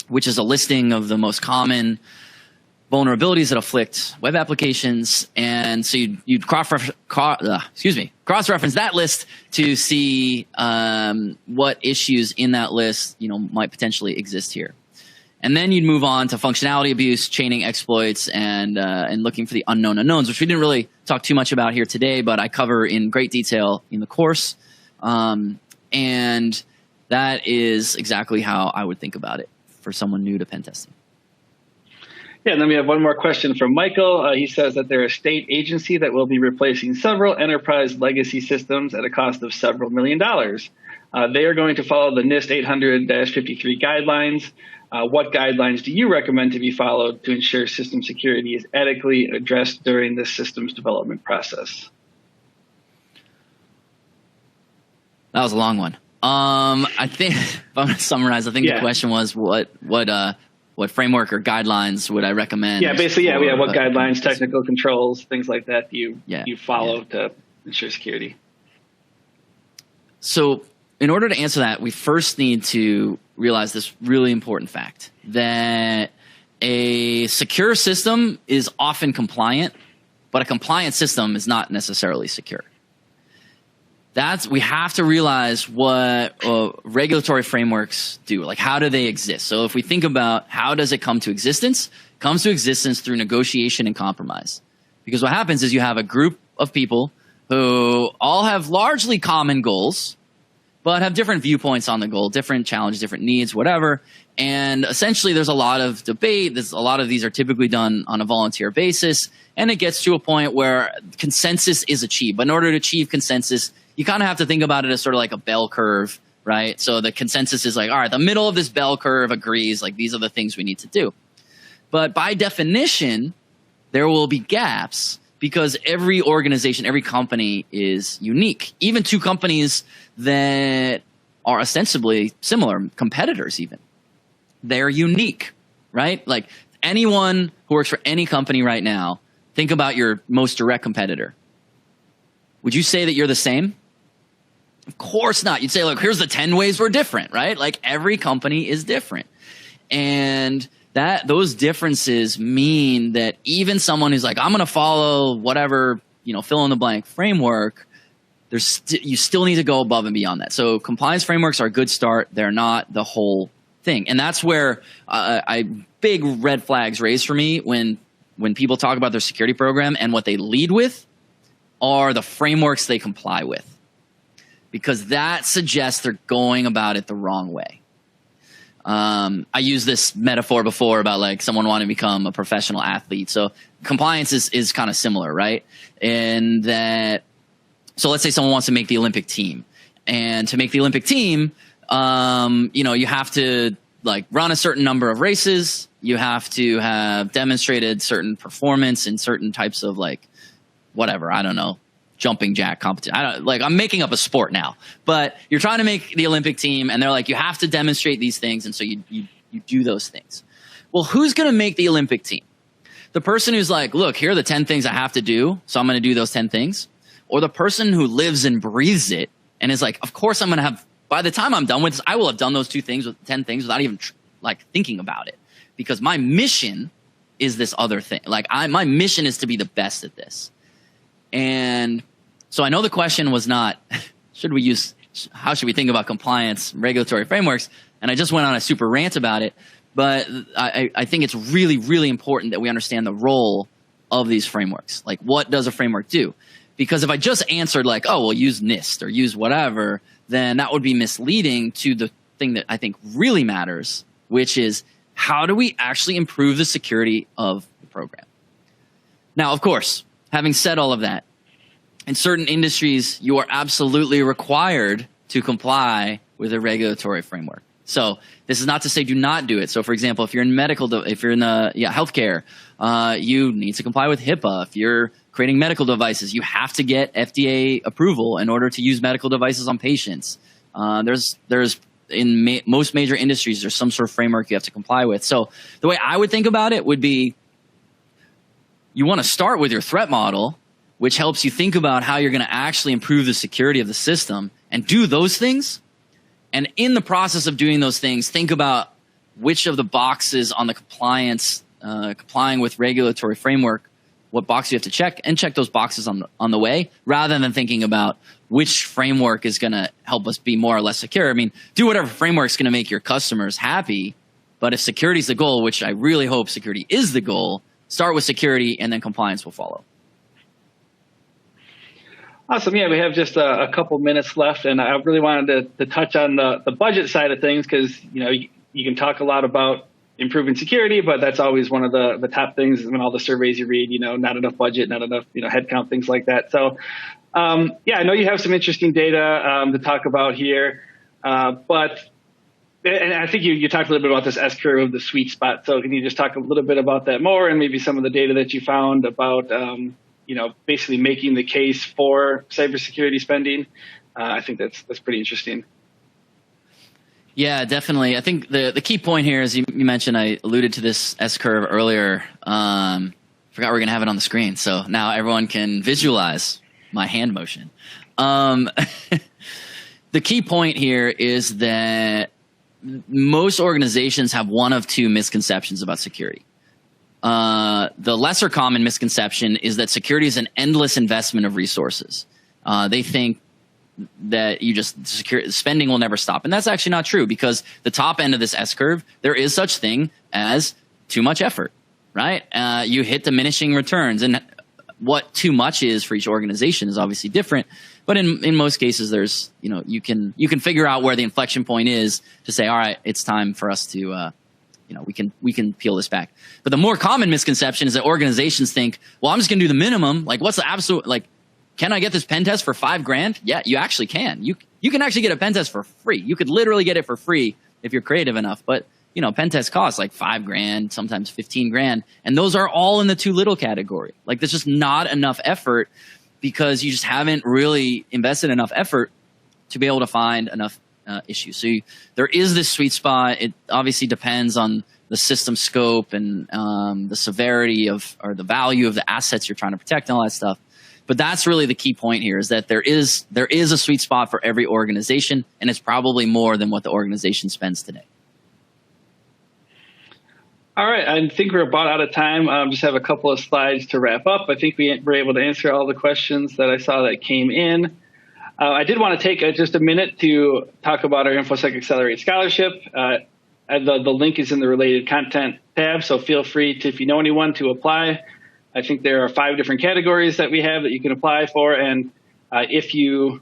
which is a listing of the most common vulnerabilities that afflict web applications. And so you'd cross-reference that list to see what issues in that list might potentially exist here. And then you'd move on to functionality abuse, chaining exploits, and looking for the unknown unknowns, which we didn't really talk too much about here today, but I cover in great detail in the course. And that is exactly how I would think about it for someone new to pen testing. Yeah, and then we have one more question from Michael. He says that they're a state agency that will be replacing several enterprise legacy systems at a cost of several $1 million. They are going to follow the NIST 800-53 guidelines. What guidelines do you recommend to be followed to ensure system security is adequately addressed during this systems development process? That was a long one. I think, if I'm going to summarize, the question was what framework or guidelines would I recommend? Yeah, basically, what guidelines, technical controls, things like that you follow to ensure security? So in order to answer that, we first need to realize this really important fact, that a secure system is often compliant, but a compliant system is not necessarily secure. We have to realize what regulatory frameworks do. Like, how do they exist? So if we think about how does it come to existence, it comes to existence through negotiation and compromise. Because what happens is you have a group of people who all have largely common goals, but have different viewpoints on the goal, different challenges, different needs, whatever. And essentially there's a lot of debate. A lot of these are typically done on a volunteer basis. And it gets to a point where consensus is achieved. But in order to achieve consensus, you kind of have to think about it as sort of like a bell curve, right? So the consensus is like, all right, the middle of this bell curve agrees, like these are the things we need to do. But by definition, there will be gaps because every organization, every company is unique. Even two companies that are ostensibly similar, competitors even, they're unique, right? Like anyone who works for any company right now, think about your most direct competitor. Would you say that you're the same? Of course not. You'd say, look, here's the 10 ways we're different, right? Like every company is different. And those differences mean that even someone who's like, I'm going to follow whatever, fill in the blank framework, you still need to go above and beyond that. So compliance frameworks are a good start. They're not the whole thing. And that's where big red flags raised for me when people talk about their security program, and what they lead with are the frameworks they comply with. Because that suggests they're going about it the wrong way. I used this metaphor before about like someone wanting to become a professional athlete. So compliance is kind of similar, right? And that, so let's say someone wants to make the Olympic team. And to make the Olympic team, you have to like run a certain number of races. You have to have demonstrated certain performance in certain types of like, whatever, I don't know, jumping jack competition. I'm making up a sport now, but you're trying to make the Olympic team, and they're like, you have to demonstrate these things, and so you do those things. Well, who's going to make the Olympic team? The person who's like, look, here are the 10 things I have to do, so I'm going to do those 10 things, or the person who lives and breathes it and is like, of course I'm going to have. By the time I'm done with this, I will have done those 10 things without even thinking about it, because my mission is this other thing. Like my mission is to be the best at this. And so I know the question was not, how should we think about compliance, regulatory frameworks? And I just went on a super rant about it. But I think it's really, really important that we understand the role of these frameworks. Like, what does a framework do? Because if I just answered like, oh, well, use NIST or use whatever, then that would be misleading to the thing that I think really matters, which is how do we actually improve the security of the program? Now, of course, having said all of that, in certain industries, you are absolutely required to comply with a regulatory framework. So this is not to say do not do it. So, for example, if you're in healthcare, you need to comply with HIPAA. If you're creating medical devices, you have to get FDA approval in order to use medical devices on patients. There's most major industries, there's some sort of framework you have to comply with. So the way I would think about it would be, you want to start with your threat model, which helps you think about how you're going to actually improve the security of the system, and do those things. And in the process of doing those things, think about which of the boxes on the complying with regulatory framework, what box you have to check, and check those boxes on the way, rather than thinking about which framework is going to help us be more or less secure. I mean, do whatever framework is going to make your customers happy, but if security is the goal, which I really hope security is the goal, start with security and then compliance will follow. Awesome. Yeah, we have just a couple minutes left, and I really wanted to touch on the budget side of things, because you can talk a lot about improving security, but that's always one of the top things in all the surveys you read. Not enough budget, not enough headcount, things like that. So I know you have some interesting data to talk about here, but I think you talked a little bit about this S curve of the sweet spot. So can you just talk a little bit about that more, and maybe some of the data that you found about basically making the case for cybersecurity spending? I think that's pretty interesting. Yeah, definitely. I think the key point here is you mentioned, I alluded to this S curve earlier. Forgot we're going to have it on the screen. So now everyone can visualize my hand motion. The key point here is that most organizations have one of two misconceptions about security. The lesser common misconception is that security is an endless investment of resources. They think that spending will never stop. And that's actually not true, because the top end of this S curve, there is such thing as too much effort, right? You hit diminishing returns, and what too much is for each organization is obviously different. But in most cases, there's, you can figure out where the inflection point is to say, all right, it's time for us to, we can peel this back. But the more common misconception is that organizations think, well, I'm just going to do the minimum. Like, what's the absolute, can I get this pen test for $5,000? Yeah, you actually can. You can actually get a pen test for free. You could literally get it for free if you're creative enough. But, pen test costs like $5,000, sometimes $15,000. And those are all in the too little category. Like, there's just not enough effort, because you just haven't really invested enough effort to be able to find enough issue. So there is this sweet spot. It obviously depends on the system scope and the severity of, or the value of the assets you're trying to protect and all that stuff. But that's really the key point here, is that there is a sweet spot for every organization, and it's probably more than what the organization spends today. All right, I think we're about out of time. Just have a couple of slides to wrap up. I think we were able to answer all the questions that I saw that came in. I did want to take just a minute to talk about our InfoSec Accelerate Scholarship. The link is in the related content tab, so feel free to, if you know anyone, to apply. I think there are 5 different categories that we have that you can apply for, and if you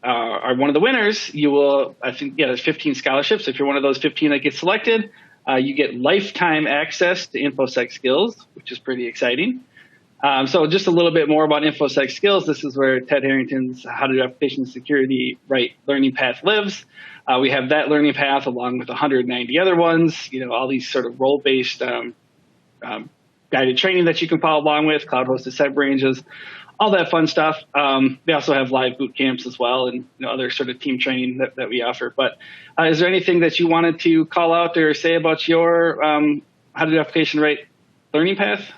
are one of the winners, you will, I think, there's 15 scholarships. If you're one of those 15 that gets selected, you get lifetime access to Infosec Skills, which is pretty exciting. So just a little bit more about Infosec Skills. This is where Ted Harrington's How to Do Application Security Right learning path lives. We have that learning path along with 190 other ones, all these sort of role-based guided training that you can follow along with, cloud-hosted cyber ranges, all that fun stuff. We also have live boot camps as well, and other sort of team training that we offer. But is there anything that you wanted to call out or say about your How to Do Application Right learning path?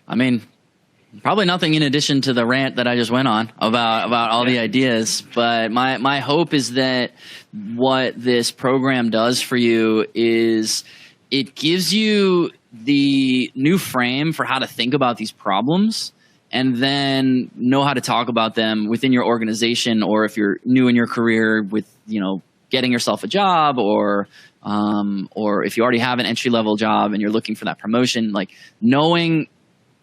I mean, probably nothing in addition to the rant that I just went on about all the ideas. But my hope is that what this program does for you is it gives you the new frame for how to think about these problems, and then know how to talk about them within your organization, or if you're new in your career with, getting yourself a job, or if you already have an entry-level job and you're looking for that promotion, like knowing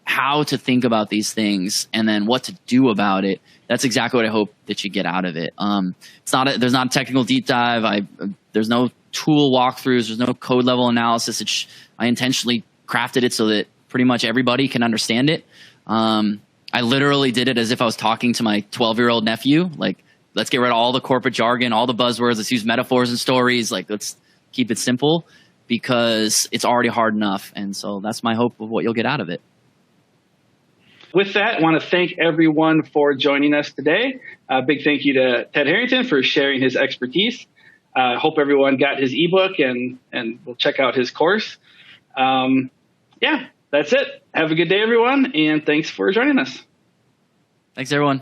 how to think about these things and then what to do about it. That's exactly what I hope that you get out of it. There's not a technical deep dive. There's no tool walkthroughs. There's no code level analysis. I intentionally crafted it so that pretty much everybody can understand it. I literally did it as if I was talking to my 12-year-old nephew. Like, let's get rid of all the corporate jargon, all the buzzwords. Let's use metaphors and stories. Like, let's keep it simple, because it's already hard enough. And so that's my hope of what you'll get out of it. With that, I want to thank everyone for joining us today. A big thank you to Ted Harrington for sharing his expertise. Hope everyone got his ebook and will check out his course. That's it. Have a good day, everyone, and thanks for joining us. Thanks, everyone.